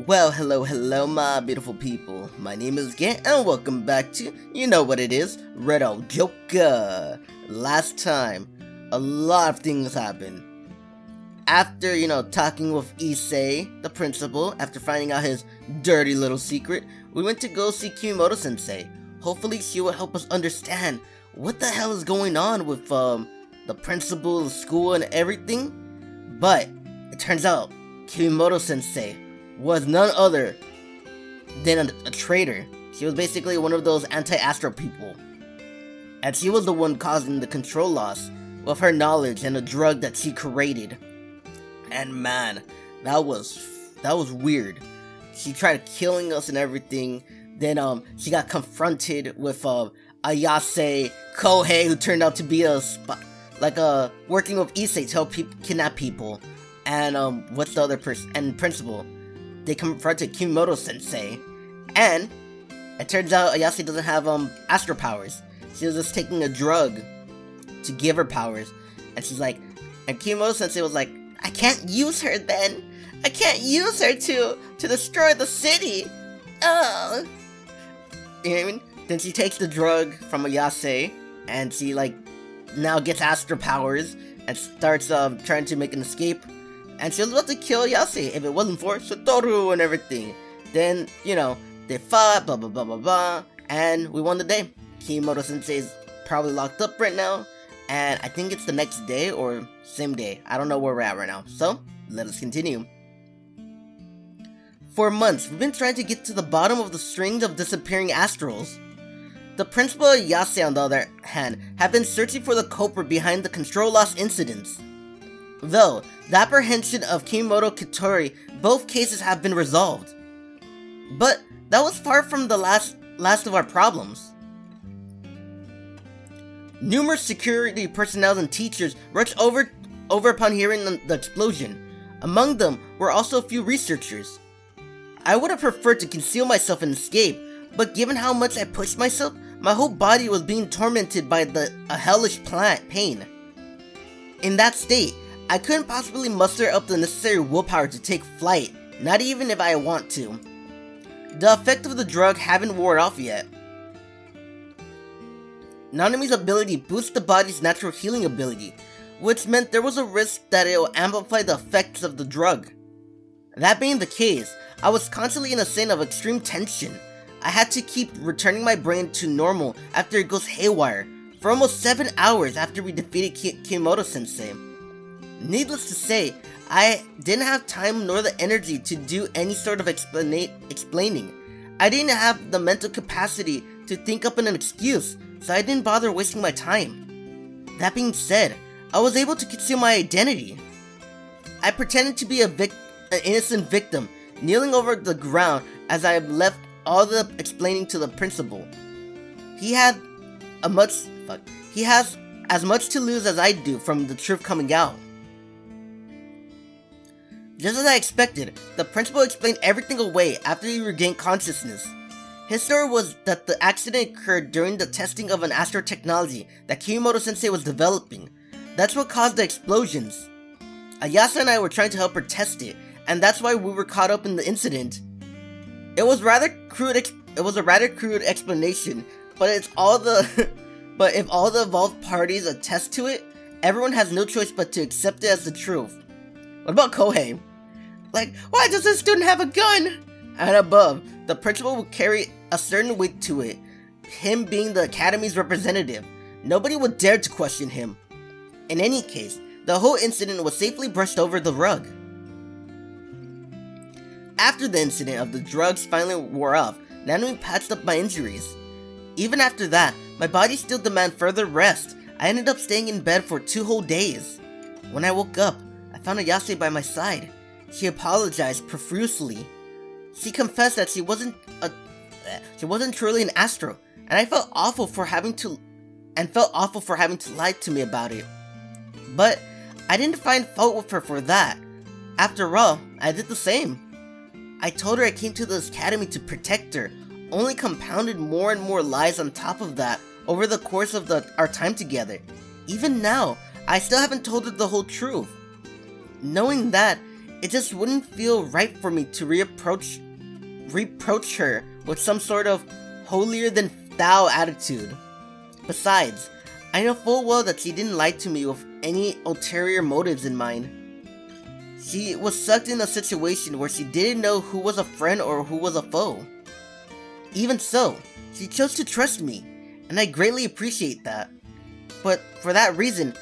Well, hello my beautiful people. My name is Gant and welcome back to, you know what it is, Riddle Joker. Last time, a lot of things happened. After, talking with Ayase, the principal, after finding out his dirty little secret, we went to go see Kimoto-sensei. Hopefully she will help us understand what the hell is going on with, the principal, the school, and everything. But, it turns out, Kimoto-sensei was none other than a traitor. She was basically one of those anti-astral people. And she was the one causing the control loss with her knowledge and a drug that she created. And man, that was weird. She tried killing us and everything. Then she got confronted with Ayase, Kohei, who turned out to be working with Ayase to help kidnap people. And what's the other person? And principal. They confronted Kimoto-sensei, and it turns out Ayase doesn't have astral powers. She was just taking a drug to give her powers, and she's like, and Kimoto-sensei was like, I can't use her then. I can't use her to destroy the city. Oh. You know what I mean? Then she takes the drug from Ayase, and she now gets astral powers and starts trying to make an escape. And she was about to kill Ayase if it wasn't for Satoru and everything. Then, they fought, blah blah blah blah blah, and we won the day. Kimoto-sensei is probably locked up right now, and I think it's the next day or same day. I don't know where we're at right now. So, let us continue. For months, we've been trying to get to the bottom of the strings of disappearing Astrals. The principal Ayase, on the other hand, have been searching for the culprit behind the control loss incidents. Though, the apprehension of Kimoto Kitori, both cases have been resolved. But, that was far from the last of our problems. Numerous security personnel and teachers rushed over upon hearing the explosion. Among them were also a few researchers. I would have preferred to conceal myself and escape, but given how much I pushed myself, my whole body was being tormented by a hellish pain. In that state, I couldn't possibly muster up the necessary willpower to take flight, not even if I want to. The effect of the drug haven't worn off yet. Nanami's ability boosts the body's natural healing ability, which meant there was a risk that it will amplify the effects of the drug. That being the case, I was constantly in a state of extreme tension. I had to keep returning my brain to normal after it goes haywire, for almost 7 hours after we defeated Kimoto-sensei. Needless to say, I didn't have time nor the energy to do any sort of explaining. I didn't have the mental capacity to think up an excuse, so I didn't bother wasting my time. That being said, I was able to conceal my identity. I pretended to be an innocent victim, kneeling over the ground as I left all the explaining to the principal. He has as much to lose as I do from the truth coming out. Just as I expected, the principal explained everything away after he regained consciousness. His story was that the accident occurred during the testing of an astral technology that Kimoto-sensei was developing. That's what caused the explosions. Ayase and I were trying to help her test it, and that's why we were caught up in the incident. It was a rather crude explanation, but if all the involved parties attest to it, everyone has no choice but to accept it as the truth. What about Kohei? Why does this student have a gun? And above, the principal would carry a certain weight to it, him being the academy's representative. Nobody would dare to question him. In any case, the whole incident was safely brushed over the rug. After the incident of the drugs finally wore off, Nanami patched up my injuries. Even after that, my body still demanded further rest. I ended up staying in bed for 2 whole days. When I woke up, I found Ayase by my side. She apologized profusely. She confessed that she wasn't truly an astral, and I felt awful for having to lie to me about it. But I didn't find fault with her for that. After all, I did the same. I told her I came to this academy to protect her, only compounded more and more lies on top of that over the course of our time together. Even now, I still haven't told her the whole truth. Knowing that, it just wouldn't feel right for me to reproach her with some sort of holier-than-thou attitude. Besides, I know full well that she didn't lie to me with any ulterior motives in mind. She was sucked in a situation where she didn't know who was a friend or who was a foe. Even so, she chose to trust me, and I greatly appreciate that. But for that reason,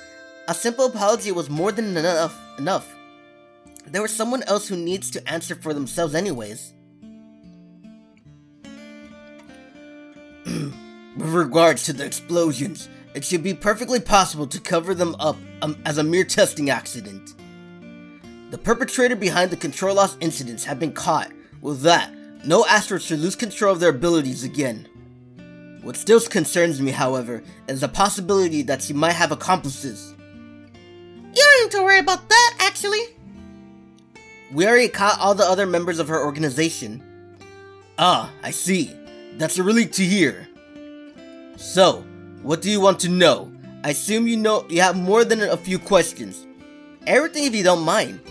a simple apology was more than enough. There was someone else who needs to answer for themselves anyways. With regards to the explosions, it should be perfectly possible to cover them up as a mere testing accident. The perpetrator behind the control loss incidents have been caught. With that, no Astrals should lose control of their abilities again. What still concerns me, however, is the possibility that she might have accomplices. You don't need to worry about that, actually. We already caught all the other members of her organization. Ah, I see. That's a relief to hear. So, what do you want to know? I assume you have more than a few questions. Everything if you don't mind.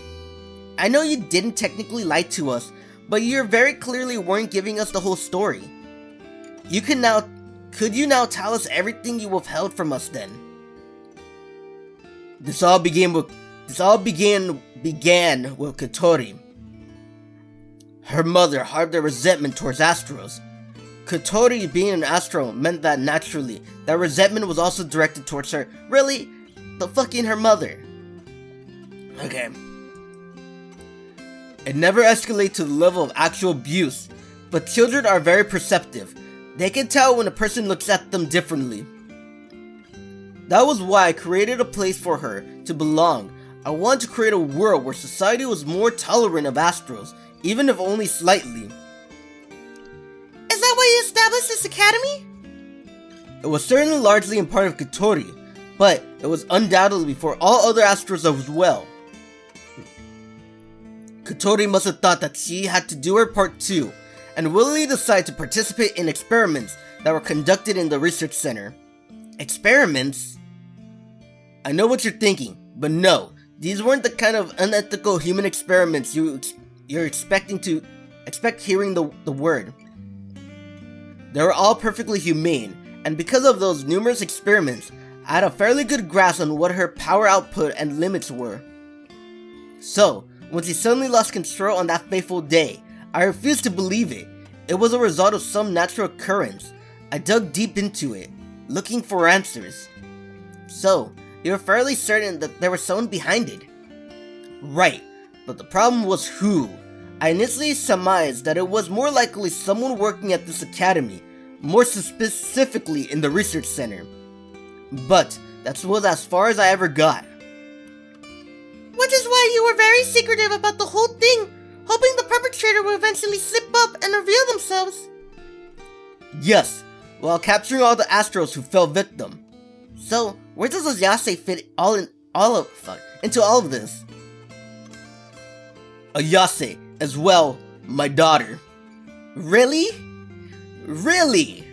I know you didn't technically lie to us, but you very clearly weren't giving us the whole story. Could you now tell us everything you withheld from us then? This all began with Kotori. Her mother harbored resentment towards Astrals. Kotori being an Astral meant that naturally, that resentment was also directed towards her. Really? The fucking her mother. Okay. It never escalates to the level of actual abuse, but children are very perceptive. They can tell when a person looks at them differently. That was why I created a place for her to belong. I wanted to create a world where society was more tolerant of Astrals, even if only slightly. Is that why you established this academy? It was certainly largely in part of Kotori, but it was undoubtedly for all other Astrals as well. Kotori must have thought that she had to do her part too, and willingly decided to participate in experiments that were conducted in the research center. Experiments? I know what you're thinking, but no, these weren't the kind of unethical human experiments you're expect hearing the word. They were all perfectly humane, and because of those numerous experiments, I had a fairly good grasp on what her power output and limits were. So, when she suddenly lost control on that fateful day, I refused to believe it. It was a result of some natural occurrence. I dug deep into it, looking for answers. So, you're fairly certain that there was someone behind it? Right, but the problem was who. I initially surmised that it was more likely someone working at this academy, more specifically in the research center. But that was as far as I ever got. Which is why you were very secretive about the whole thing, hoping the perpetrator would eventually slip up and reveal themselves. Yes, while capturing all the Astrals who fell victim. So, where does Ayase fit into all of this? Ayase, as well, my daughter. Really? Really?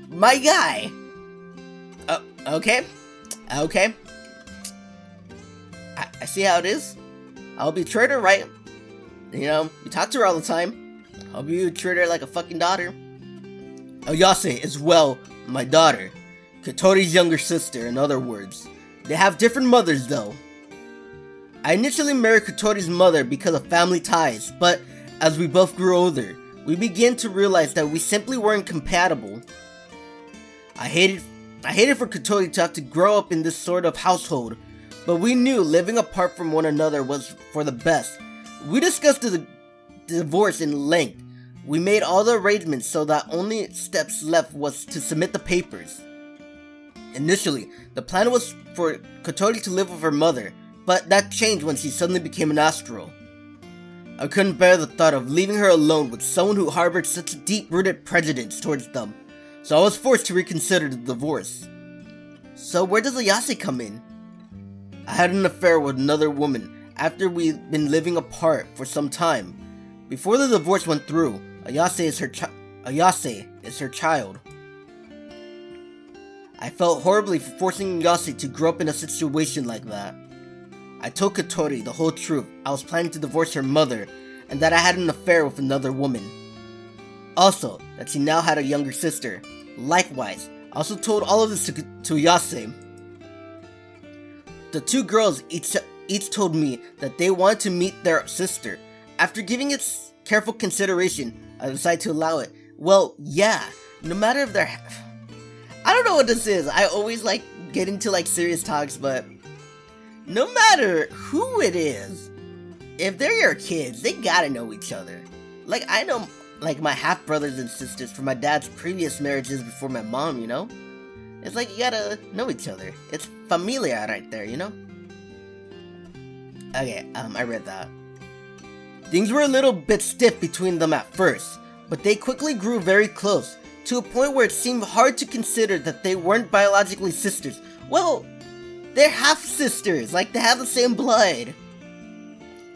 My guy? Okay. I see how it is. I'll be treated her right. You know, you talk to her all the time. Hope you treat her like a fucking daughter. Ayase is, well, my daughter. Kotori's younger sister, in other words. They have different mothers, though. I initially married Kotori's mother because of family ties, but as we both grew older, we began to realize that we simply weren't compatible. I hated for Kotori to have to grow up in this sort of household, but we knew living apart from one another was for the best. We discussed the divorce in length. We made all the arrangements so that only steps left was to submit the papers. Initially, the plan was for Kotori to live with her mother, but that changed when she suddenly became an Astral. I couldn't bear the thought of leaving her alone with someone who harbored such a deep-rooted prejudice towards them, so I was forced to reconsider the divorce. So where does Ayase come in? I had an affair with another woman after we'd been living apart for some time. Before the divorce went through, Ayase is her child. I felt horribly for forcing Ayase to grow up in a situation like that. I told Katori the whole truth. I was planning to divorce her mother, and that I had an affair with another woman. Also, that she now had a younger sister. Likewise, I also told all of this to Ayase. The two girls each told me that they wanted to meet their sister. After giving it careful consideration, I decided to allow it. Well, yeah, no matter if they're... I don't know what this is. I always get into serious talks, but no matter who it is, if they're your kids, they gotta know each other. I know my half brothers and sisters from my dad's previous marriages before my mom, you know? It's you gotta know each other. It's familia right there, you know? Okay, I read that. Things were a little bit stiff between them at first, but they quickly grew very close, to a point where it seemed hard to consider that they weren't biologically sisters. Well, they're half-sisters, they have the same blood.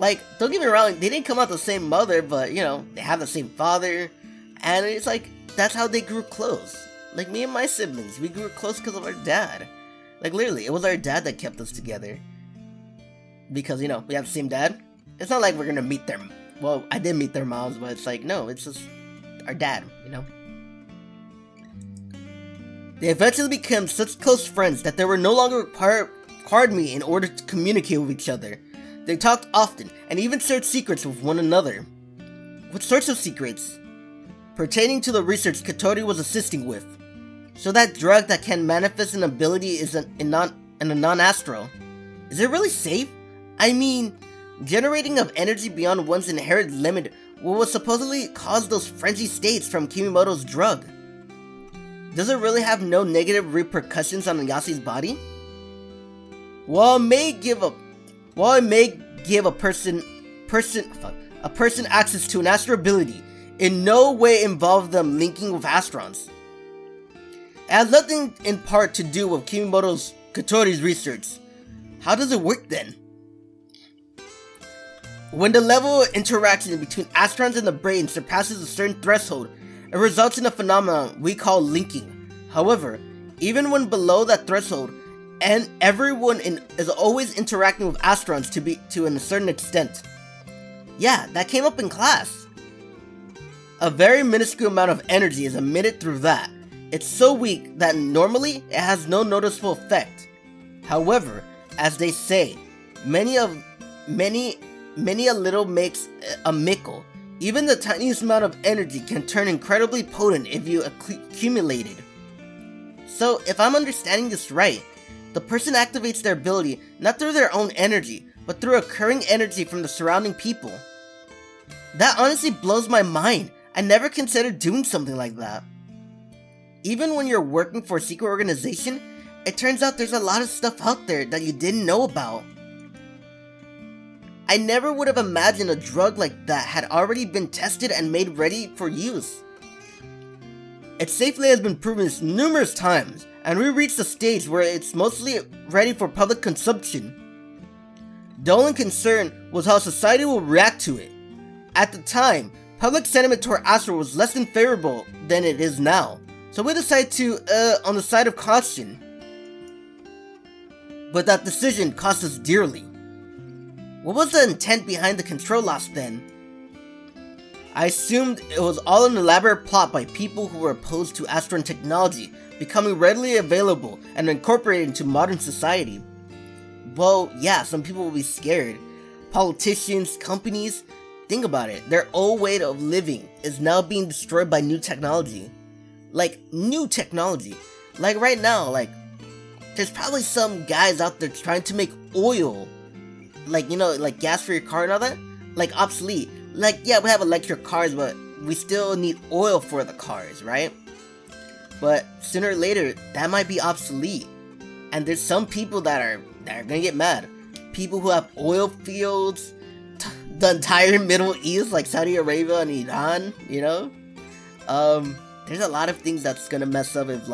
Don't get me wrong, they didn't come out the same mother, but, you know, they have the same father, and it's that's how they grew close. Me and my siblings, we grew close because of our dad. Literally, it was our dad that kept us together. Because, you know, we have the same dad. It's not we're gonna meet their... Well, I did meet their moms, but it's no, it's just our dad, you know? They eventually became such close friends that they were no longer required me in order to communicate with each other. They talked often, and even shared secrets with one another. What sorts of secrets? Pertaining to the research Katori was assisting with. So that drug that can manifest an ability is in a non-astral. Is it really safe? I mean, generating of energy beyond one's inherent limit will supposedly cause those frenzy states from Kimimoto's drug. Does it really have no negative repercussions on Ayase's body? While it may give a person access to an astral ability, in no way involve them linking with Astrons. It has nothing in part to do with Katori's research. How does it work then? When the level of interaction between Astrons and the brain surpasses a certain threshold, it results in a phenomenon we call linking. However, even when below that threshold, and everyone is always interacting with Astrons to a certain extent. Yeah, that came up in class. A very minuscule amount of energy is emitted through that. It's so weak that normally it has no noticeable effect. However, as they say, many a little makes a mickle. Even the tiniest amount of energy can turn incredibly potent if you accumulate it. So, if I'm understanding this right, the person activates their ability not through their own energy, but through occurring energy from the surrounding people. That honestly blows my mind. I never considered doing something like that. Even when you're working for a secret organization, it turns out there's a lot of stuff out there that you didn't know about. I never would have imagined a drug like that had already been tested and made ready for use. It safely has been proven numerous times, and we reached a stage where it's mostly ready for public consumption. The only concern was how society will react to it. At the time, public sentiment toward Astral was less than favorable than it is now, so we decided to on the side of caution. But that decision cost us dearly. What was the intent behind the control loss then? I assumed it was all an elaborate plot by people who were opposed to Astron technology becoming readily available and incorporated into modern society. Well, yeah, some people will be scared. Politicians, companies, think about it. Their old way of living is now being destroyed by new technology. New technology. Right now, there's probably some guys out there trying to make oil. Gas for your car and all that? Obsolete. Yeah, we have electric cars, but we still need oil for the cars, right? But sooner or later, that might be obsolete. And there's some people that are gonna get mad. People who have oil fields, the entire Middle East, like Saudi Arabia and Iran, you know? There's a lot of things that's gonna mess up if,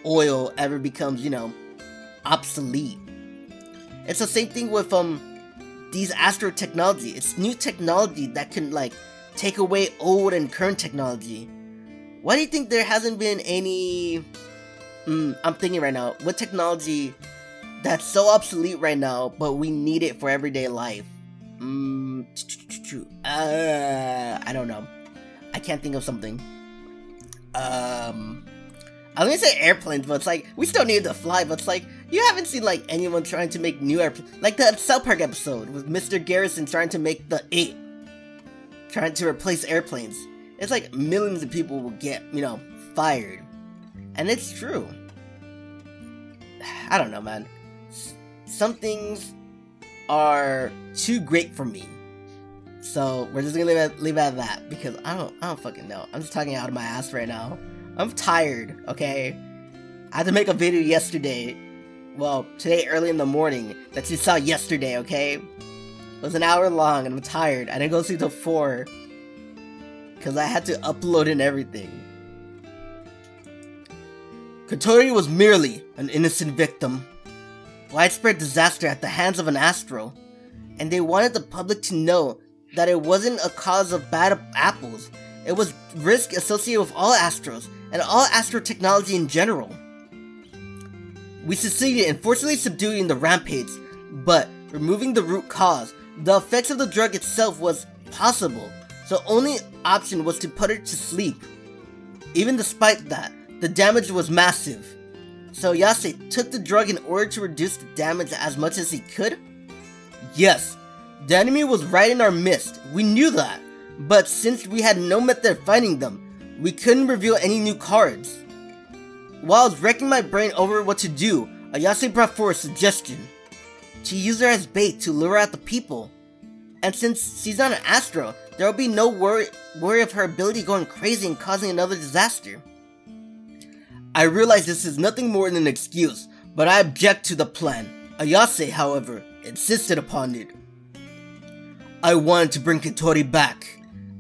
oil ever becomes, obsolete. It's the same thing with, these astro technology. It's new technology that can, take away old and current technology. Why do you think there hasn't been any... I'm thinking right now, what technology that's so obsolete right now, but we need it for everyday life. I don't know. I can't think of something. I was gonna say airplanes, but it's like, we still need to fly, but it's like, you haven't seen like anyone trying to make new airplanes. Like the South Park episode with Mr. Garrison trying to make the 8. Trying to replace airplanes. It's like millions of people will get, you know, fired. And it's true. I don't know, man. Some things are too great for me. So we're just gonna leave it at that, because I don't fucking know. I'm just talking out of my ass right now. I'm tired, okay? I had to make a video yesterday. Well, today early in the morning that you saw yesterday, okay? It was an hour long and I'm tired. I didn't go sleep till 4 because I had to upload and everything. Kotori was merely an innocent victim. Widespread disaster at the hands of an Astral, and they wanted the public to know that it wasn't a cause of bad apples. It was risk associated with all Astrals and all Astral technology in general. We succeeded in forcibly subduing the rampage, but removing the root cause, the effects of the drug itself was possible, so only option was to put her to sleep. Even despite that, the damage was massive. So Ayase took the drug in order to reduce the damage as much as he could? Yes, the enemy was right in our midst, we knew that, but since we had no method of fighting them, we couldn't reveal any new cards. While I was wrecking my brain over what to do, Ayase brought forward a suggestion. To use her as bait to lure out the people. And since she's not an Astral, there will be no worry of her ability going crazy and causing another disaster. I realize this is nothing more than an excuse, but I object to the plan. Ayase, however, insisted upon it. I wanted to bring Kotori back.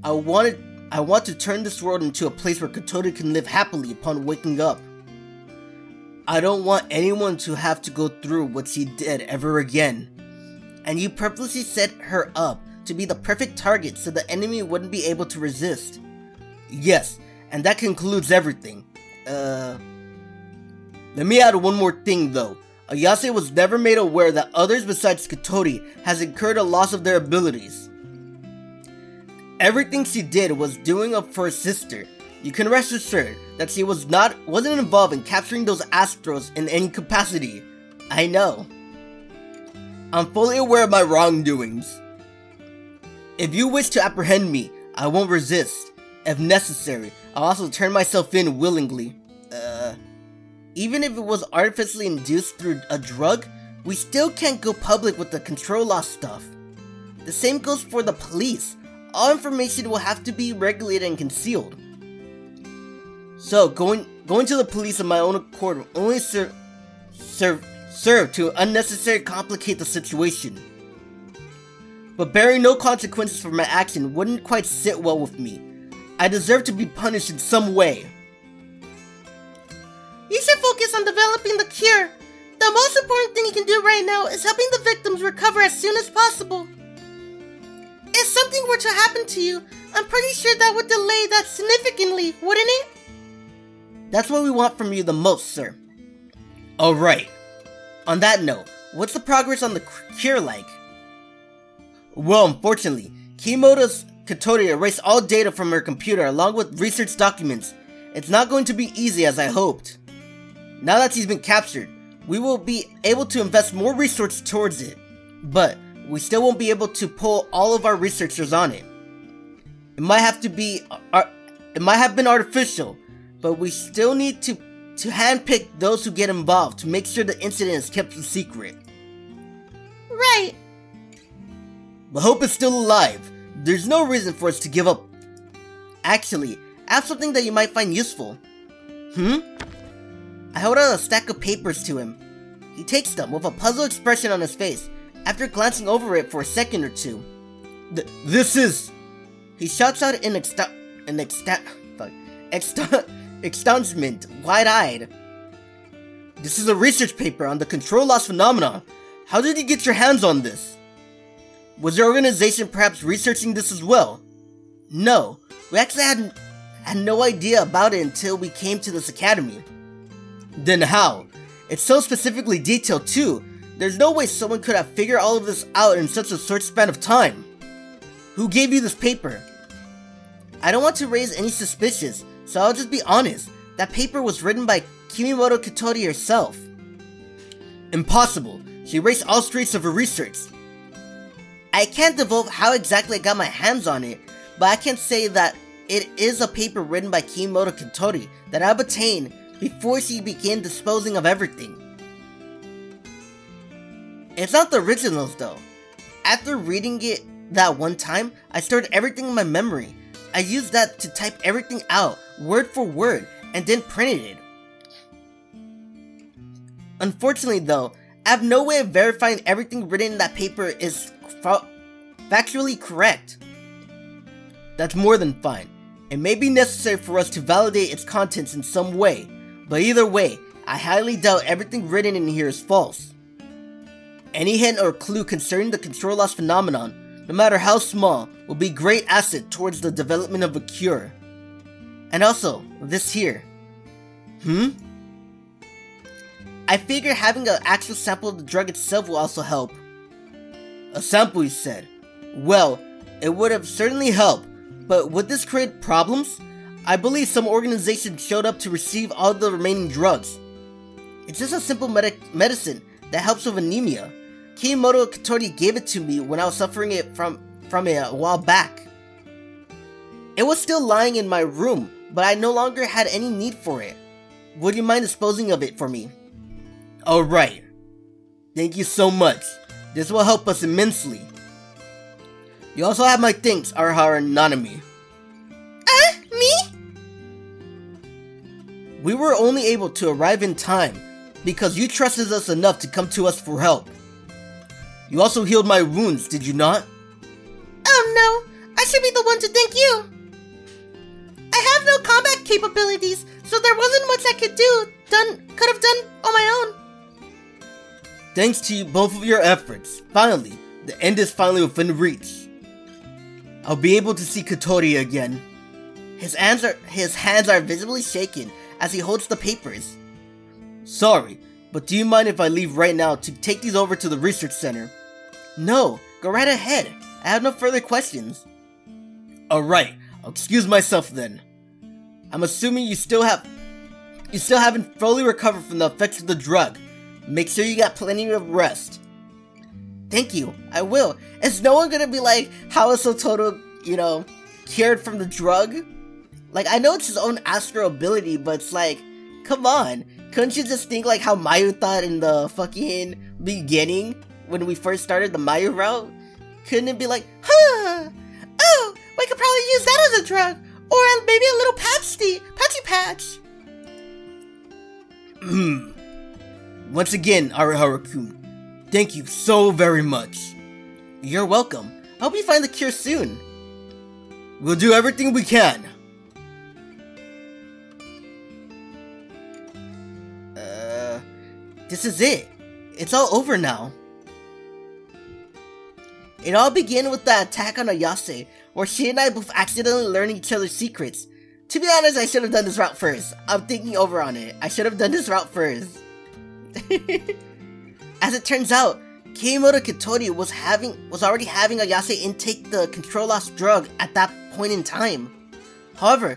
I want to turn this world into a place where Kotori can live happily upon waking up. I don't want anyone to have to go through what she did ever again. And you purposely set her up to be the perfect target so the enemy wouldn't be able to resist. Yes, and that concludes everything. Let me add one more thing though. Ayase was never made aware that others besides Kotori has incurred a loss of their abilities. Everything she did was doing up for her sister. You can rest assured that she wasn't involved in capturing those Astrals in any capacity. I know. I'm fully aware of my wrongdoings. If you wish to apprehend me, I won't resist. If necessary, I'll also turn myself in willingly. Even if it was artificially induced through a drug, we still can't go public with the control loss stuff. The same goes for the police. All information will have to be regulated and concealed. So, going to the police of my own accord will only serve to unnecessarily complicate the situation. But bearing no consequences for my action wouldn't quite sit well with me. I deserve to be punished in some way. You should focus on developing the cure. The most important thing you can do right now is helping the victims recover as soon as possible. If something were to happen to you, I'm pretty sure that would delay that significantly, wouldn't it? That's what we want from you the most, sir. Alright. On that note, what's the progress on the cure like? Well, unfortunately, Kimoto's Kotori erased all data from her computer along with research documents. It's not going to be easy as I hoped. Now that she's been captured, we will be able to invest more resources towards it. But we still won't be able to pull all of our researchers on it. It might have been artificial, but we still need to handpick those who get involved to make sure the incident is kept a secret. Right. But hope is still alive. There's no reason for us to give up. Actually, I have something that you might find useful. I hold out a stack of papers to him. He takes them with a puzzled expression on his face after glancing over it for a second or two. This is... He shouts out in astonishment, wide-eyed. This is a research paper on the control loss phenomenon. How did you get your hands on this? Was your organization perhaps researching this as well? No, we actually had no idea about it until we came to this academy. Then how? It's so specifically detailed too. There's no way someone could have figured all of this out in such a short span of time. Who gave you this paper? I don't want to raise any suspicions, so I'll just be honest. That paper was written by Kimimoto Katori herself. Impossible. She erased all traces of her research. I can't divulge how exactly I got my hands on it, but I can say that it is a paper written by Kimimoto Katori that I obtained before she began disposing of everything. It's not the originals though. After reading it that one time, I stored everything in my memory. I used that to type everything out, word for word, and then printed it. Unfortunately though, I have no way of verifying everything written in that paper is factually correct. That's more than fine. It may be necessary for us to validate its contents in some way, but either way, I highly doubt everything written in here is false. Any hint or clue concerning the control loss phenomenon, no matter how small, will be a great asset towards the development of a cure. And also, this here. I figure having an actual sample of the drug itself will also help. A sample, you said? Well, it would have certainly helped, but would this create problems? I believe some organization showed up to receive all the remaining drugs. It's just a simple medicine that helps with anemia. Kimimoto Katori gave it to me when I was suffering it from it a while back. It was still lying in my room, but I no longer had any need for it. Would you mind disposing of it for me? Alright. Thank you so much. This will help us immensely. You also have my thanks, Arihara Nanami. Me? We were only able to arrive in time because you trusted us enough to come to us for help. You also healed my wounds, did you not? Oh no, I should be the one to thank you. I have no combat capabilities, so there wasn't much I could have done on my own. Thanks to both of your efforts, finally, the end is finally within reach. I'll be able to see Katori again. His hands are visibly shaking as he holds the papers. Sorry, but do you mind if I leave right now to take these over to the research center? No, go right ahead. I have no further questions. Alright, I'll excuse myself then. I'm assuming you still haven't fully recovered from the effects of the drug. Make sure you got plenty of rest. Thank you, I will. Is no one gonna be like, how is Satoru, cured from the drug? Like, I know it's his own astral ability, but it's like, come on. Couldn't you just think like how Mayu thought in the fucking beginning when we first started the Mayu route? Couldn't it be like, oh, we could probably use that as a drug, or maybe a little patchy patch. Once again, Arihara-kun, thank you so very much. You're welcome. I hope you find the cure soon. We'll do everything we can. This is it. It's all over now. It all began with the attack on Ayase, where she and I both accidentally learned each other's secrets. To be honest, I should have done this route first. I'm thinking over on it. I should have done this route first. As it turns out, Kimimoto Katori was already having Ayase intake the control loss drug at that point in time. However,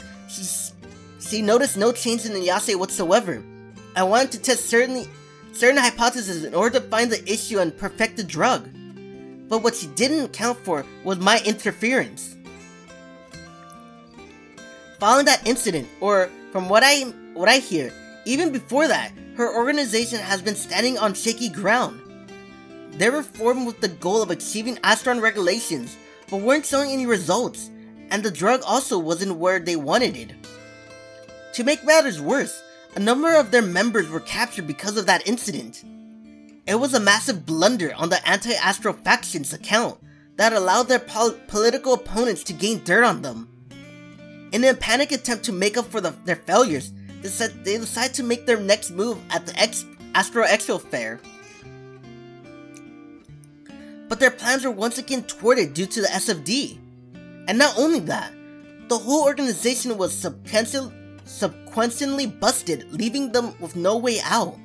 she noticed no change in Ayase whatsoever. I wanted to test certain hypotheses in order to find the issue and perfect the drug. But what she didn't account for was my interference. Following that incident, or from what I hear, even before that, her organization has been standing on shaky ground. They were formed with the goal of achieving Astron regulations, but weren't showing any results, and the drug also wasn't where they wanted it. To make matters worse, a number of their members were captured because of that incident. It was a massive blunder on the anti-Astral faction's account that allowed their political opponents to gain dirt on them. In a panic attempt to make up for their failures, they decided to make their next move at the Astral Expo Fair. But their plans were once again thwarted due to the SFD. And not only that, the whole organization was subsequently busted, leaving them with no way out.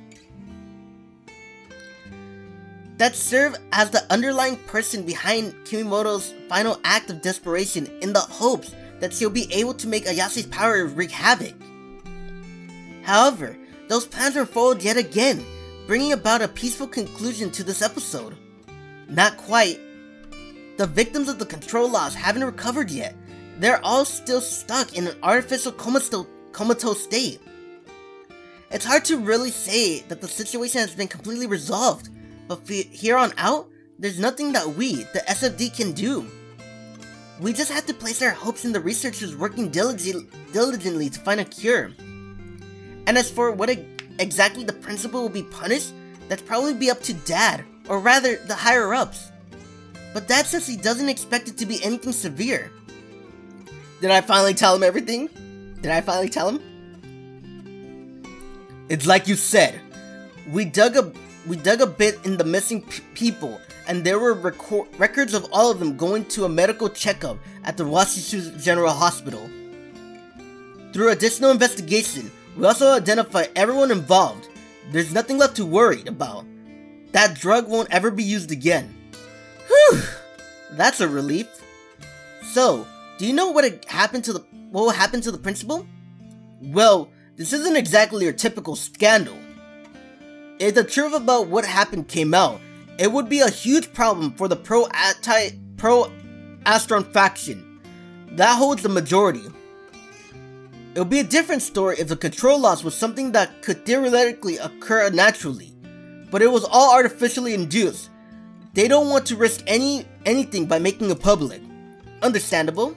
that serve as the underlying person behind Kimimoto's final act of desperation in the hopes that she'll be able to make Ayase's power wreak havoc. However, those plans were foiled yet again, bringing about a peaceful conclusion to this episode. Not quite. The victims of the control loss haven't recovered yet. They're all still stuck in an artificial comatose state. It's hard to really say that the situation has been completely resolved, but here on out, there's nothing that we, the SFD, can do. We just have to place our hopes in the researchers working diligently to find a cure. And as for what exactly the principal will be punished, that's probably be up to Dad, or rather, the higher-ups. But Dad says he doesn't expect it to be anything severe. Did I finally tell him everything? Did I finally tell him? It's like you said. We dug a bit in the missing people, and there were records of all of them going to a medical checkup at the Washishu General Hospital. Through additional investigation, we also identified everyone involved. There's nothing left to worry about. That drug won't ever be used again. Whew! That's a relief. So, do you know what will happen to the principal? Well, this isn't exactly your typical scandal. If the truth about what happened came out, it would be a huge problem for the pro-Astron faction. That holds the majority. It would be a different story if the control loss was something that could theoretically occur naturally, but it was all artificially induced. They don't want to risk anything by making it public. Understandable.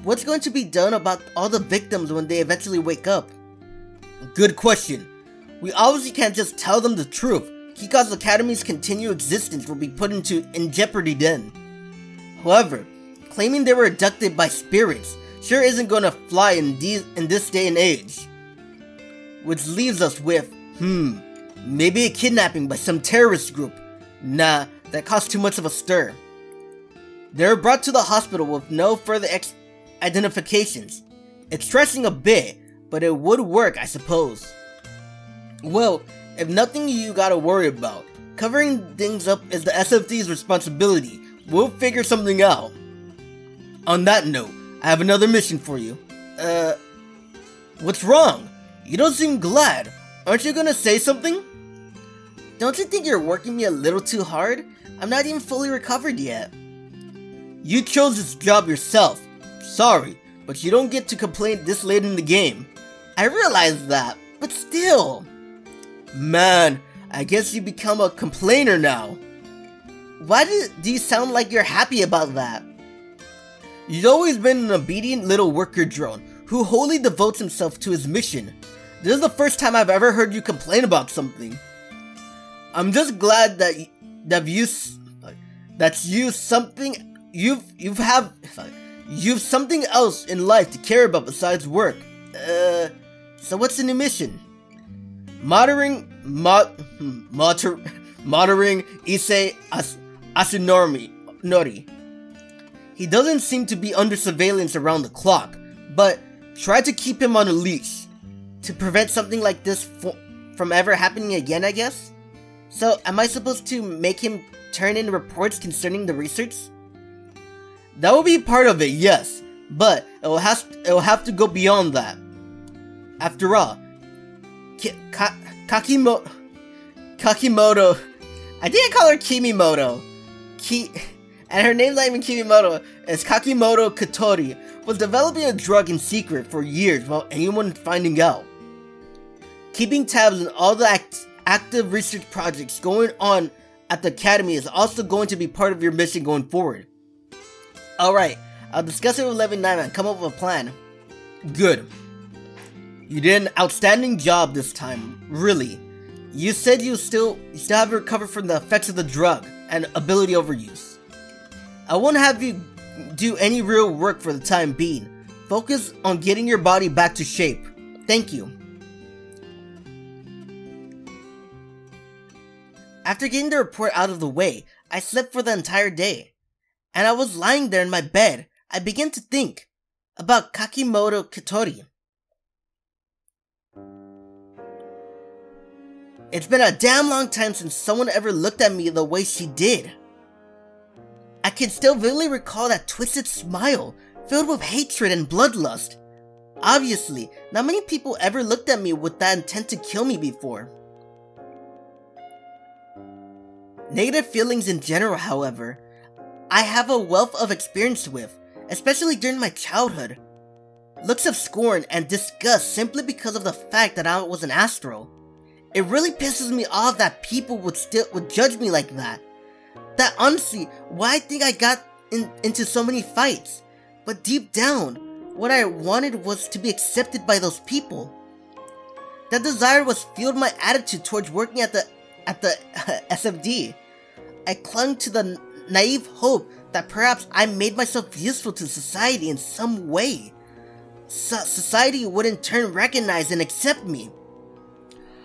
What's going to be done about all the victims when they eventually wake up? Good question. We obviously can't just tell them the truth. Kika's Academy's continued existence will be put in jeopardy then. However, claiming they were abducted by spirits sure isn't gonna fly in this day and age. Which leaves us with, maybe a kidnapping by some terrorist group. Nah, that caused too much of a stir. They were brought to the hospital with no further identifications. It's stressing a bit, but it would work, I suppose. Well, if nothing you gotta worry about, covering things up is the SFD's responsibility. We'll figure something out. On that note, I have another mission for you. What's wrong? You don't seem glad. Aren't you gonna say something? Don't you think you're working me a little too hard? I'm not even fully recovered yet. You chose this job yourself. Sorry, but you don't get to complain this late in the game. I realize that, but still. Man, I guess you become a complainer now. Why do you sound like you're happy about that? You've always been an obedient little worker drone who wholly devotes himself to his mission. This is the first time I've ever heard you complain about something. I'm just glad that you've something else in life to care about besides work. So what's the new mission? Monitoring Issei Asunori. He doesn't seem to be under surveillance around the clock, but try to keep him on a leash to prevent something like this from ever happening again, I guess? So, am I supposed to make him turn in reports concerning the research? That will be part of it, yes, but it will have to go beyond that. After all, Kakimoto, I think I call her Kimimoto, and her name's not even Kimimoto, it's Kakimoto Katori, was developing a drug in secret for years without anyone finding out. Keeping tabs on all the active research projects going on at the Academy is also going to be part of your mission going forward. Alright, I'll discuss it with 11-9 and come up with a plan. Good. You did an outstanding job this time, really. You said you still haven't recovered from the effects of the drug and ability overuse. I won't have you do any real work for the time being. Focus on getting your body back to shape. Thank you. After getting the report out of the way, I slept for the entire day. And I was lying there in my bed, I began to think about Kakimoto Katori. It's been a damn long time since someone ever looked at me the way she did. I can still vividly recall that twisted smile, filled with hatred and bloodlust. Obviously, not many people ever looked at me with that intent to kill me before. Negative feelings in general, however, I have a wealth of experience with, especially during my childhood. Looks of scorn and disgust simply because of the fact that I was an astral. It really pisses me off that people would judge me like that. That honestly, why I think I got into so many fights. But deep down, what I wanted was to be accepted by those people. That desire was fueled my attitude towards working at the SFD. I clung to the naive hope that perhaps I made myself useful to society in some way. Society would in turn recognize and accept me.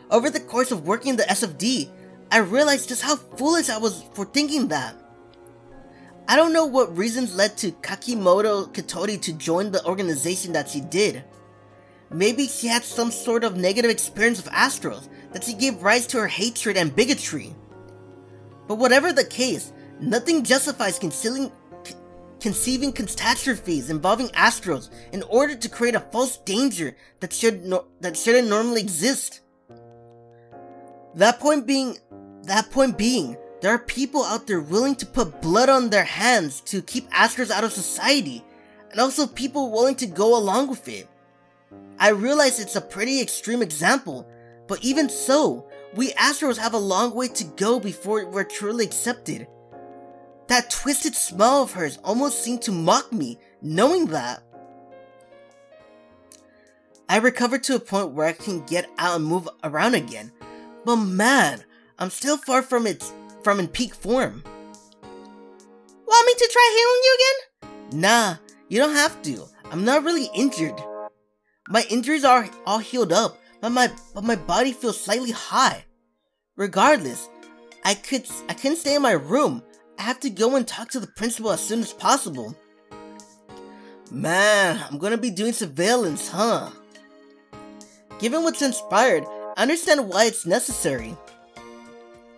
Over the course of working in the SFD, I realized just how foolish I was for thinking that. I don't know what reasons led to Kakimoto Kitori to join the organization that she did. Maybe she had some sort of negative experience with Astrals that she gave rise to her hatred and bigotry. But whatever the case, nothing justifies conceiving catastrophes involving Astrals in order to create a false danger that shouldn't normally exist. That point being, there are people out there willing to put blood on their hands to keep Astrals out of society, and also people willing to go along with it. I realize it's a pretty extreme example, but even so, we Astrals have a long way to go before we're truly accepted. That twisted smile of hers almost seemed to mock me, knowing that. I recovered to a point where I can get out and move around again, but man, I'm still far from in peak form. Want me to try healing you again? Nah, you don't have to. I'm not really injured. My injuries are all healed up, but my body feels slightly hot. Regardless, I couldn't stay in my room. I have to go and talk to the principal as soon as possible. Man, I'm gonna be doing surveillance, huh? Given what's inspired, I understand why it's necessary.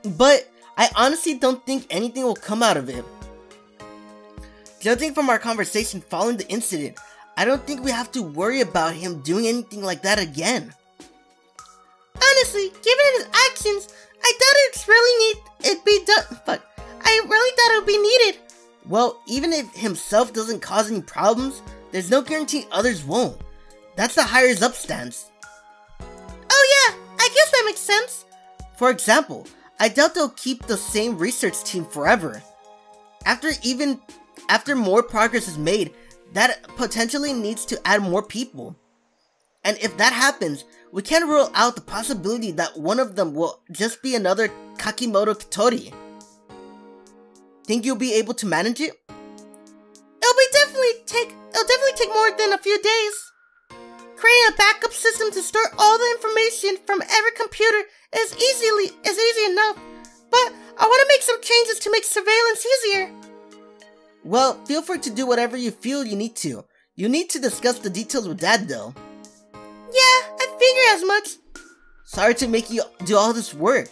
But I honestly don't think anything will come out of it. Judging from our conversation following the incident, I don't think we have to worry about him doing anything like that again. Honestly, given his actions, I doubt it'd be done. I really thought it would be needed. Well, even if himself doesn't cause any problems, there's no guarantee others won't. That's the higher up stance. Oh yeah, I guess that makes sense. For example, I doubt they'll keep the same research team forever. After more progress is made, that potentially needs to add more people. And if that happens, we can't rule out the possibility that one of them will just be another Kakimoto Kitori. Think you'll be able to manage it? It'll definitely take more than a few days. Creating a backup system to store all the information from every computer is easy enough, but I want to make some changes to make surveillance easier. Well, feel free to do whatever you feel you need to. You need to discuss the details with Dad though. Yeah, I figure as much. Sorry to make you do all this work.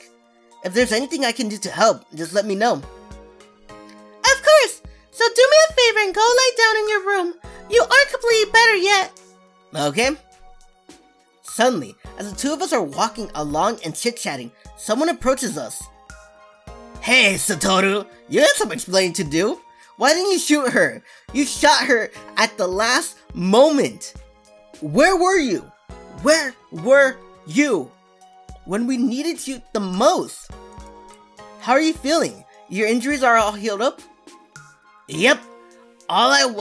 If there's anything I can do to help, just let me know. Of course! So do me a favor and go lie down in your room. You aren't completely better yet. Okay. Suddenly, as the two of us are walking along and chit-chatting, someone approaches us. Hey, Satoru! You had some explaining to do. Why didn't you shoot her? You shot her at the last moment. Where were you? Where were you? When we needed you the most. How are you feeling? Your injuries are all healed up? Yep. All it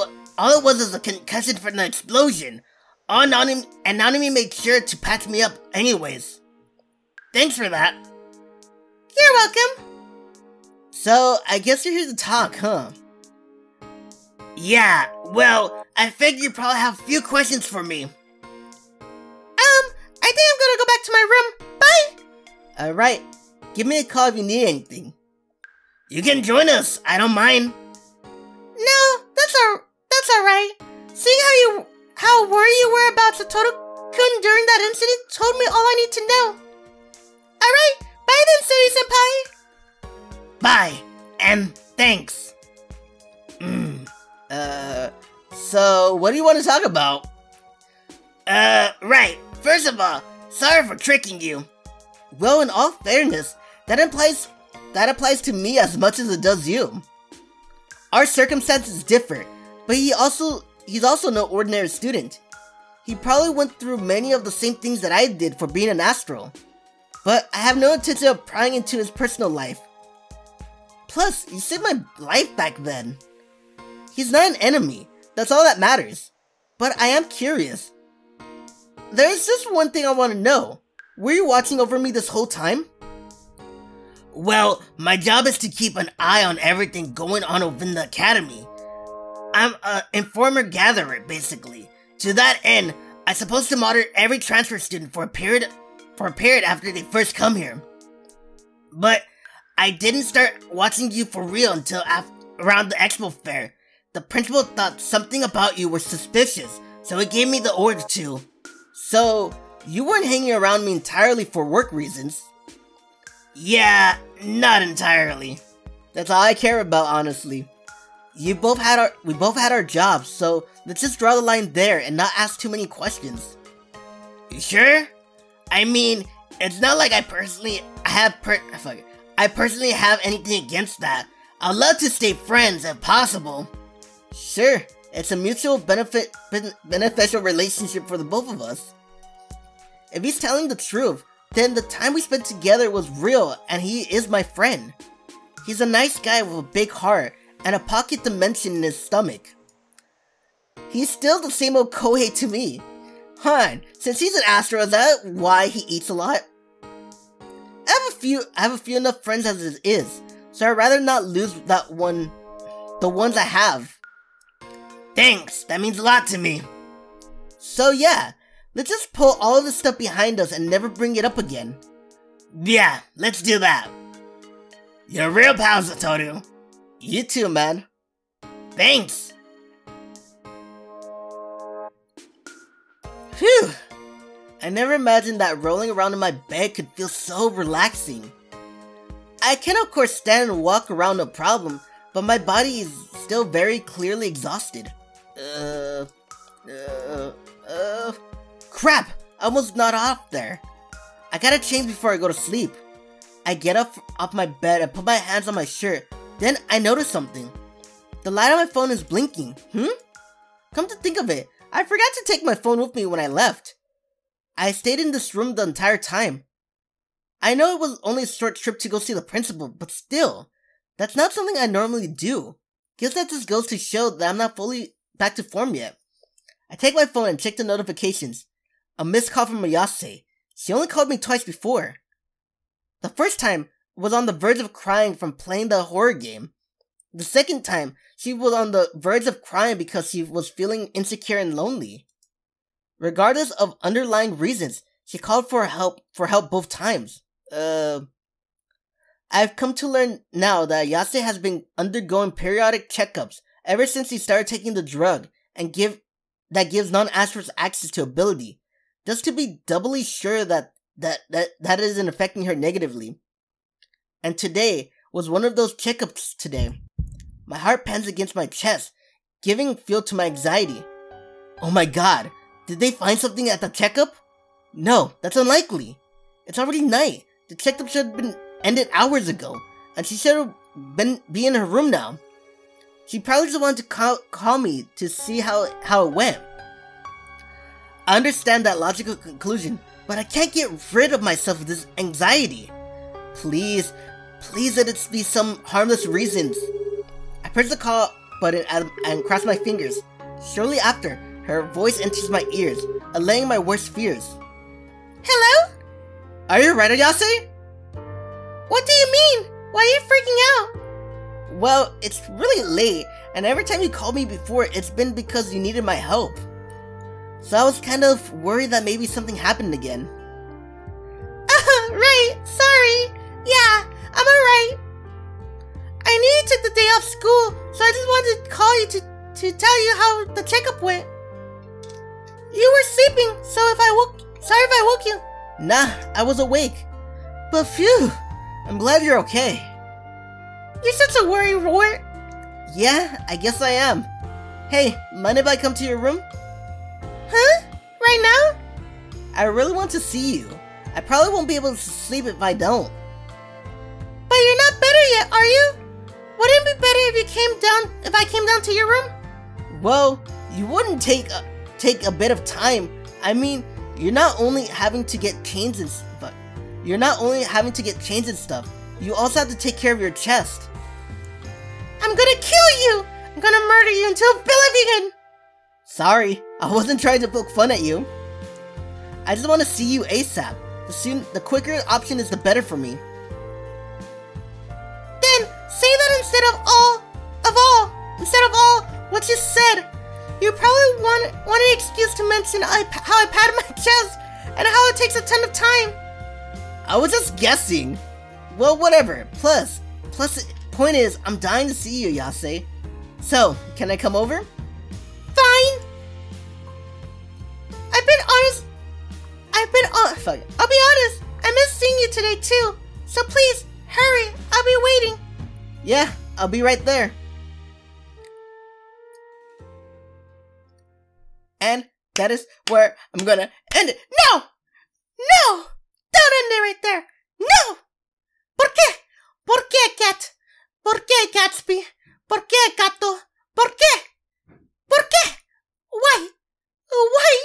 was is a concussion from the explosion. Anonymity made sure to patch me up anyways. Thanks for that. You're welcome. So, I guess you're here to talk, huh? Yeah, well, I figured you probably have a few questions for me. I think I'm gonna go back to my room. Bye! Alright, give me a call if you need anything. You can join us, I don't mind. No, that's alright. Seeing how worried you were about Satoru-kun during that incident told me all I need to know. Alright, bye then, Suri-senpai! Bye, and thanks. So what do you want to talk about? Right. First of all, sorry for tricking you. Well, in all fairness, that applies to me as much as it does you. Our circumstances differ, but he's also no ordinary student. He probably went through many of the same things that I did for being an astral. But I have no intention of prying into his personal life. Plus, you saved my life back then. He's not an enemy, that's all that matters. But I am curious. There's just one thing I want to know. Were you watching over me this whole time? Well, my job is to keep an eye on everything going on within the academy. I'm an informer-gatherer, basically. To that end, I'm supposed to monitor every transfer student for a period after they first come here. But I didn't start watching you for real until around the expo fair. The principal thought something about you was suspicious, so he gave me the order to. So, you weren't hanging around me entirely for work reasons. Yeah, not entirely. That's all I care about, honestly. We both had our jobs, so let's just draw the line there and not ask too many questions. You sure? I mean, it's not like I personally have anything against that. I'd love to stay friends if possible. Sure, it's a mutual beneficial relationship for the both of us. If he's telling the truth, then the time we spent together was real and he is my friend. He's a nice guy with a big heart and a pocket dimension in his stomach. He's still the same old Kohei to me. Huh, since he's an Astral, is that why he eats a lot? I have a few enough friends as it is, so I'd rather not lose the ones I have. Thanks, that means a lot to me. So yeah, let's just pull all of this stuff behind us and never bring it up again. Yeah, let's do that. You're a real pal, Satoru. You too, man. Thanks. Phew. I never imagined that rolling around in my bed could feel so relaxing. I can of course stand and walk around no problem, but my body is still very clearly exhausted. Crap! I almost nodded off there. I gotta change before I go to sleep. I get up off my bed and put my hands on my shirt. Then I notice something. The light on my phone is blinking. Come to think of it, I forgot to take my phone with me when I left. I stayed in this room the entire time. I know it was only a short trip to go see the principal, but still, that's not something I normally do. Guess that just goes to show that I'm not fully back to form yet. I take my phone and check the notifications. A missed call from Ayase. She only called me twice before. The first time was on the verge of crying from playing the horror game. The second time, she was on the verge of crying because she was feeling insecure and lonely. Regardless of underlying reasons, she called for help both times. I've come to learn now that Ayase has been undergoing periodic checkups ever since he started taking the drug and that gives non-astrals access to ability, just to be doubly sure that isn't affecting her negatively. And today was one of those checkups today. My heart pounds against my chest, giving fuel to my anxiety. Oh my god, did they find something at the checkup? No, that's unlikely. It's already night. The checkup should have been ended hours ago, and she should have be in her room now. She probably just wanted to call me to see how it went. I understand that logical conclusion, but I can't get rid of myself with this anxiety. Please let it be some harmless reasons. I press the call button and cross my fingers. Shortly after, her voice enters my ears, allaying my worst fears. Hello? Are you right, Ayase? What do you mean? Why are you freaking out? Well, it's really late, and every time you called me before, it's been because you needed my help. So I was kind of worried that maybe something happened again. Right, sorry. Yeah, I'm alright. I knew you took the day off school, so I just wanted to call you to tell you how the checkup went. You were sleeping, sorry if I woke you. Nah, I was awake. But phew, I'm glad you're okay. You're such a worry wart. Yeah, I guess I am. Hey, mind if I come to your room? Huh? Right now? I really want to see you. I probably won't be able to sleep if I don't. But you're not better yet, are you? Wouldn't it be better if I came down to your room? Well, you wouldn't take a bit of time. I mean, you're not only having to get chains and stuff. You also have to take care of your chest. I'm gonna kill you! I'm gonna murder you until oblivion! Sorry, I wasn't trying to poke fun at you. I just want to see you ASAP. The quicker option is the better for me. Then say that instead of all what you said. You probably want an excuse to mention how I pat my chest and how it takes a ton of time. I was just guessing. Well, whatever. Plus, point is, I'm dying to see you, Ayase. So, can I come over? Fine. I'll be honest. I miss seeing you today too. So please, hurry. I'll be waiting. Yeah, I'll be right there. And that is where I'm gonna end it. No! No! Don't end it right there. No! ¿Por qué? ¿Por qué, Cat? ¿Por qué, Gatsby? ¿Por qué, Gato? ¿Por qué? ¿Por qué? Why? Why?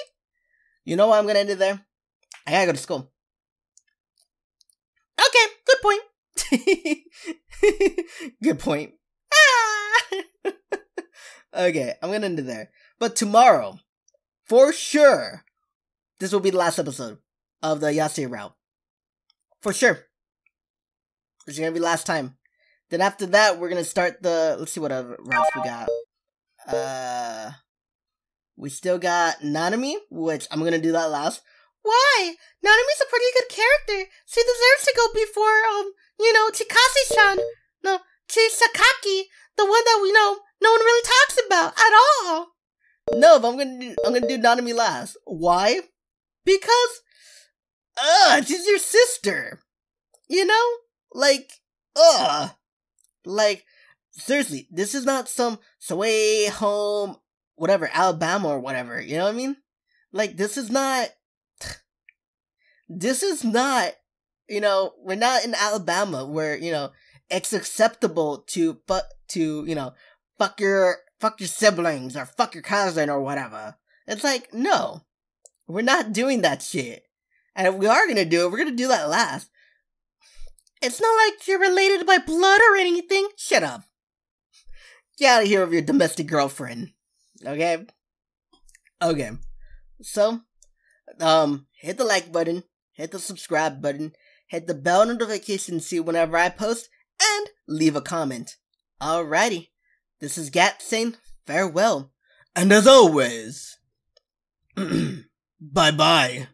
You know why I'm gonna end it there? I gotta go to school. Okay, good point. Good point. Okay, I'm gonna end it there. But tomorrow, for sure, this will be the last episode of the Ayase route. For sure. This is gonna be last time. Then after that, we're gonna start let's see what other routes we got. We still got Nanami, which I'm gonna do that last. Why? Nanami's a pretty good character. She deserves to go before, Chikase-chan. No, Chisakaki, the one that no one really talks about at all. No, but I'm gonna do Nanami last. Why? Because, she's your sister. You know? Like, seriously, this is not some way home, whatever, Alabama or whatever, you know what I mean? Like, this is not, we're not in Alabama where, it's acceptable to fuck your siblings or fuck your cousin or whatever. It's like, no, we're not doing that shit. And if we are gonna do it, we're gonna do that last. It's not like you're related by blood or anything. Shut up. Get out of here with your domestic girlfriend. Okay? Okay. So, hit the like button, hit the subscribe button, hit the bell notification to see whenever I post, and leave a comment. Alrighty. This is Gat saying farewell. And as always, bye-bye.